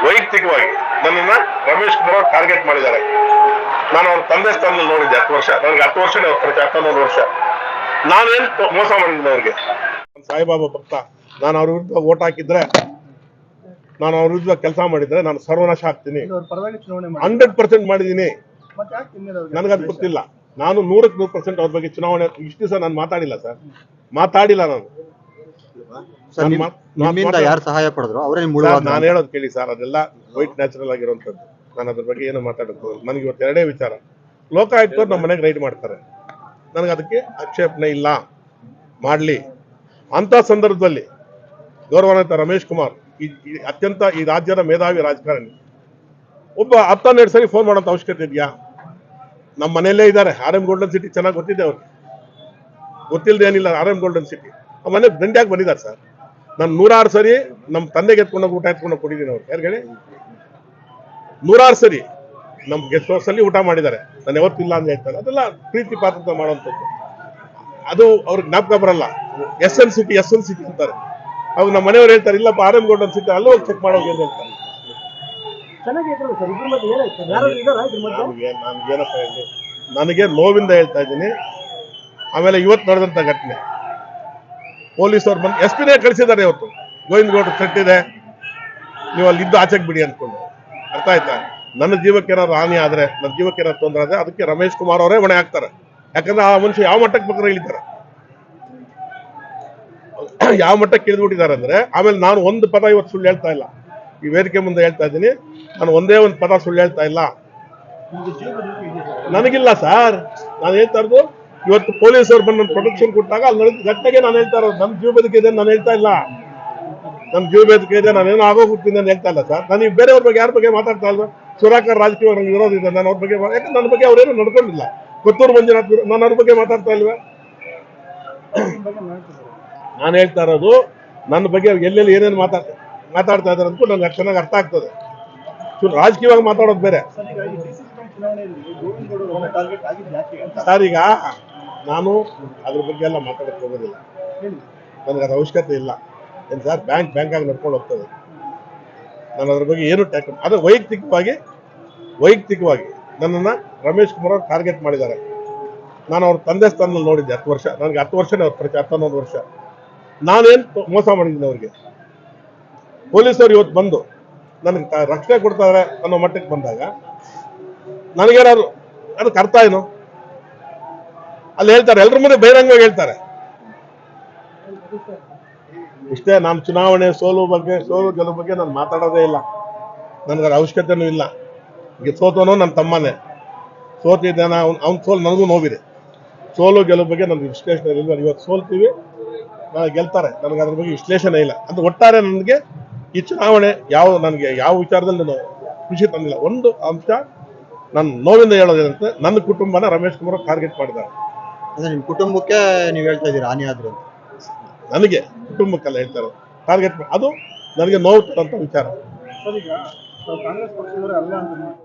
ವೈಯಕ್ತಿಕವಾಗಿ ನನ್ನನ್ನ ರಮೇಶ್ ಕುಮಾರ್ ಅವರು ಟಾರ್ಗೆಟ್ ಮಾಡಿದ್ದಾರೆ. ನಾನು ಅವ್ರ ತಂದೆ ಸ್ಥಾನದಲ್ಲಿ ನೋಡಿದ್ದೆ 10 ವರ್ಷ. ನನಗೆ 10 ವರ್ಷನೇ ಪರಿಚಯ, 11 ವರ್ಷ. ನಾನೇನ್ ಮೋಸ ಮಾಡಿದ್ದೀನಿ ಅವ್ರಿಗೆ. ಸಾಯಿಬಾಬಾ ಭಕ್ತ. ನಾನು ಅವ್ರ ವಿರುದ್ಧ ಓಟ್ ಹಾಕಿದ್ರೆ, ನಾನು ಅವ್ರ ವಿರುದ್ಧ ಕೆಲಸ ಮಾಡಿದ್ರೆ ನಾನು ಸರ್ವನಾಶ ಆಗ್ತೀನಿ. 100% ಮಾಡಿದ್ದೀನಿ. ನನಗದು ಗೊತ್ತಿಲ್ಲ. ನಾನು 100% ಅವ್ರ ಬಗ್ಗೆ ಚುನಾವಣೆ ಇಷ್ಟು ದಿವಸ ನಾನು ಮಾತಾಡಿಲ್ಲ ಸರ್, ಮಾತಾಡಿಲ್ಲ ನಾನು. ಯಾರು ಸಹಾಯ ಪಡೆದ್ರು ಅವರೇ. ನಾನು ಹೇಳೋದು ಕೇಳಿ ಸರ್, ಅದೆಲ್ಲ ವೈಟ್ ನ್ಯಾಚುರಲ್ ಆಗಿರುವಂತದ್ದು. ನಾನು ಅದ್ರ ಬಗ್ಗೆ ಏನು ಮಾತಾಡೋದು. ನನಗೆ ಇವತ್ತು ಎರಡೇ ವಿಚಾರ. ಲೋಕಾಯುಕ್ತರು ನಮ್ಮ ಮನೆಗೆ ರೈಡ್ ಮಾಡ್ತಾರೆ, ನನಗೆ ಅದಕ್ಕೆ ಆಕ್ಷೇಪಣೆ ಇಲ್ಲ, ಮಾಡ್ಲಿ. ಅಂತ ಸಂದರ್ಭದಲ್ಲಿ ಗೌರವಾನ್ವಿತ ರಮೇಶ್ ಕುಮಾರ್ ಅತ್ಯಂತ ಈ ರಾಜ್ಯದ ಮೇಧಾವಿ ರಾಜಕಾರಣಿ ಒಬ್ಬ 10-12 ಸರಿ ಫೋನ್ ಮಾಡೋಂಥ ಅವಶ್ಯಕತೆ ಇದೆಯಾ? ನಮ್ಮ ಮನೆಯಲ್ಲೇ ಇದ್ದಾರೆ. RM ಗೋಲ್ಡನ್ ಸಿಟಿ ಚೆನ್ನಾಗಿ ಗೊತ್ತಿದೆ ಅವ್ರಿಗೆ, ಗೊತ್ತಿಲ್ಲದೆ ಏನಿಲ್ಲ. RM ಗೋಲ್ಡನ್ ಸಿಟಿ ಆ ಮನೆ ದಂಡ್ಯಾಗಿ ಬಂದಿದ್ದಾರೆ ಸರ್. ನಾನು 106 ಸರಿ ನಮ್ಮ ತಂದೆಗೆ ಎತ್ಕೊಂಡೋಗಿ ಊಟ ಎತ್ಕೊಂಡೋಗಿ ಕೊಟ್ಟಿದ್ದೀನಿ ಅವ್ರು. ಯಾರು ಹೇಳಿ? 106 ಸರಿ ನಮ್ಮ ಗೆಸ್ಟ್ ಹೌಸ್ ಅಲ್ಲಿ ಊಟ ಮಾಡಿದ್ದಾರೆ. ನಾನು ಯಾವತ್ತಿಲ್ಲ ಅಂತ ಹೇಳ್ತಾರೆ. ಅದೆಲ್ಲ ಪ್ರೀತಿ ಪಾತ್ರತೆ ಮಾಡುವಂಥದ್ದು. ಅದು ಅವ್ರಿಗೆ ಜ್ಞಾಪಕ ಬರಲ್ಲ. SN ಸಿಟಿ ಅಂತಾರೆ. ಅವಾಗ ನಮ್ಮ ಮನೆಯವ್ರು ಹೇಳ್ತಾರೆ, ಇಲ್ಲಪ್ಪ RM ಗೋಲ್ಡನ್ ಸಿಟಿ ಅಲ್ಲೂ ಹೋಗಿ ಚೆಕ್ ಮಾಡೋಗಿ ಅಂತ ಹೇಳ್ತಾರೆ. ನನಗೇನಪ್ಪ ಹೇಳಿ, ನನಗೆ ನೋವಿಂದ ಹೇಳ್ತಾ ಇದ್ದೀನಿ. ಆಮೇಲೆ ಇವತ್ತು ನಡೆದಂತ ಘಟನೆ, ಪೊಲೀಸವ್ರು ಬಂದು SP-ನೇ ಕಳಿಸಿದ್ದಾರೆ. ಇವತ್ತು ಗೋವಿಂದಗೌಡರು ತಟ್ಟಿದೆ, ನೀವು ಅಲ್ಲಿ ಇದ್ದು ಆಚೆಗೆ ಬಿಡಿ ಅಂದ್ಕೊಂಡು. ಅರ್ಥ ಆಯ್ತಾ? ನನ್ನ ಜೀವಕ್ಕೆ ಏನಾದ್ರು ಹಾನಿ ಆದ್ರೆ, ನನ್ನ ಜೀವಕ್ಕೆ ಏನಾದ್ರು ತೊಂದರೆ ಆದ್ರೆ ಅದಕ್ಕೆ ರಮೇಶ್ ಕುಮಾರ್ ಅವರೇ ಹೊಣೆ ಹಾಕ್ತಾರೆ. ಯಾಕಂದ್ರೆ ಆ ಮನುಷ್ಯ ಯಾವ ಮಟ್ಟಕ್ಕೆ ಬೇಕಾದ್ರೆ ಇಳಿತಾರೆ, ಯಾವ ಮಟ್ಟಕ್ಕೆ ಇಳಿದ್ಬಿಟ್ಟಿದ್ದಾರೆ ಅಂದ್ರೆ. ಆಮೇಲೆ ನಾನು ಒಂದು ಪದ ಇವತ್ತು ಸುಳ್ಳು ಹೇಳ್ತಾ ಇಲ್ಲ, ಈ ವೇದಿಕೆ ಮುಂದೆ ಹೇಳ್ತಾ ಇದ್ದೀನಿ. ನಾನು ಒಂದೇ ಒಂದು ಪದ ಸುಳ್ಳು ಹೇಳ್ತಾ ಇಲ್ಲ. ನನಗಿಲ್ಲ ಸರ್. ನಾನು ಹೇಳ್ತಾ ಇರೋದು, ಇವತ್ತು ಪೊಲೀಸರು ಬಂದು ಪ್ರೊಟೆಕ್ಷನ್ ಕೊಟ್ಟಾಗ ಅಲ್ಲಿ ನಡೆದ ಘಟನೆಗೆ ನಾನು ಹೇಳ್ತಾ ಇರೋದು. ನನ್ನ ಜೀವ ಬದುಕಿದೆ ಇದೆ ನಾನು ಹೇಳ್ತಾ ಇಲ್ಲ. ನನ್ನ ಜೀವ ಬದುಕಿದೆ ಇದೆ, ನಾನೇನೋ ಆಗೋಗ್ಬಿಡ್ತೀನಿ ಅಂತ ಹೇಳ್ತಾ ಇಲ್ಲ ಸರ್. ನಾನು ಬೇರೆಯವ್ರ ಬಗ್ಗೆ ಯಾರ ಬಗ್ಗೆ ಮಾತಾಡ್ತಾ ಇಲ್ವಾ? ಸುರಾಕರ್ ರಾಜಕೀಯ ನಂಗೆ ಇರೋದಿದೆ. ನಾನು ಅವ್ರ ಬಗ್ಗೆ, ಯಾಕಂದ್ರೆ ನನ್ನ ಬಗ್ಗೆ ಅವ್ರೇನು ನಡ್ಕೊಂಡಿಲ್ಲ. ಕೊತ್ತೂರು ಮಂಜುನಾಥ್, ನಾನು ಅವ್ರ ಬಗ್ಗೆ ಮಾತಾಡ್ತಾ ಇಲ್ವಾ? ನಾನು ಹೇಳ್ತಾ ಇರೋದು ನನ್ನ ಬಗ್ಗೆ ಎಲ್ಲೆಲ್ಲಿ ಏನೇನು ಮಾತಾಡ್ತಾ ಇದ್ದಾರೆ ಅಂತ ನಂಗೆ ಚೆನ್ನಾಗಿ ಅರ್ಥ ಆಗ್ತದೆ. ರಾಜಕೀಯವಾಗಿ ಮಾತಾಡೋದು ಬೇರೆ ಸರ್. ಈಗ ನಾನು ಅದ್ರ ಬಗ್ಗೆ ಎಲ್ಲ ಮಾತಾಡಕ್ಕೆ ಹೋಗೋದಿಲ್ಲ, ನನಗೆ ಅದ್ರ ಅವಶ್ಯಕತೆ ಇಲ್ಲ. ಏನು ಸರ್, ಬ್ಯಾಂಕ್ ಆಗಿ ನಡ್ಕೊಂಡು ಹೋಗ್ತದೆ. ನಾನು ಅದ್ರ ಬಗ್ಗೆ ಏನು ಅದು ವೈಯಕ್ತಿಕವಾಗಿ ನನ್ನನ್ನು ರಮೇಶ್ ಕುಮಾರ್ ಅವರು ಟಾರ್ಗೆಟ್ ಮಾಡಿದ್ದಾರೆ. ನಾನು ಅವ್ರ ತಂದೆ ಸ್ಥಾನದಲ್ಲಿ ನೋಡಿದ್ದೆ 10 ವರ್ಷ. ನನಗೆ 10 ವರ್ಷನೇ ಅವ್ರ ಪರಿಚಯ, 11 ವರ್ಷ. ನಾನೇನು ಮೋಸ ಮಾಡಿದ್ದೀನಿ ಅವ್ರಿಗೆ? ಪೊಲೀಸರು ಇವತ್ತು ಬಂದು ನನಗೆ ರಕ್ಷಣೆ ಕೊಡ್ತಾರೆ ಅನ್ನೋ ಮಟ್ಟಕ್ಕೆ ಬಂದಾಗ ನನಗೇನಾದ್ರು ಅದಕ್ಕೆ ಅರ್ಥ ಏನು? ಅಲ್ಲಿ ಹೇಳ್ತಾರೆ, ಎಲ್ಲರ ಮುಂದೆ ಬಹಿರಂಗವಾಗಿ ಹೇಳ್ತಾರೆ ಇಷ್ಟೇ. ನಾನು ಚುನಾವಣೆ ಸೋಲು ಗೆಲುವು ಬಗ್ಗೆ ನಾನು ಮಾತಾಡೋದೇ ಇಲ್ಲ. ನನಗರ ಅವಶ್ಯಕತೆನೂ ಇಲ್ಲ. ಈಗ ಸೋತವನು ನನ್ನ ತಮ್ಮನೇ, ಸೋತಿದ್ದಾನ ಅವ್ನ ಸೋಲು ನನಗೂ ನೋವಿದೆ. ಸೋಲು ಗೆಲುವು ಬಗ್ಗೆ ನನಗೆ ವಿಶ್ಲೇಷಣೆ ಇಲ್ಲ. ಇವತ್ತು ಸೋಲ್ತೀವಿ, ನಾಳೆ ಗೆಲ್ತಾರೆ, ನನಗೆ ಅದ್ರ ಬಗ್ಗೆ ವಿಶ್ಲೇಷಣೆ ಇಲ್ಲ. ಅದು ಒಟ್ಟಾರೆ ನನಗೆ ಈ ಚುನಾವಣೆ ನನಗೆ ಯಾವ ವಿಚಾರದಲ್ಲಿ ನಾನು ಖುಷಿ ತಂದಿಲ್ಲ. ಒಂದು ಅಂಶ ನಾನು ನೋವಿಂದ ಹೇಳೋದೇನಂತೆ, ನನ್ನ ಕುಟುಂಬನ ರಮೇಶ್ ಕುಮಾರ್ ಟಾರ್ಗೆಟ್ ಮಾಡಿದ್ದಾರೆ. ನಿಮ್ಮ ಕುಟುಂಬಕ್ಕೆ ನೀವು ಹೇಳ್ತಾ ಇದ್ದೀರಾ ಹಾನಿ ಆದ್ರು? ನನಗೆ ಕುಟುಂಬಕ್ಕೆಲ್ಲ ಹೇಳ್ತಾರೆ ಟಾರ್ಗೆಟ್. ಅದು ನನಗೆ ನೋವು ತರಂತ ವಿಚಾರ.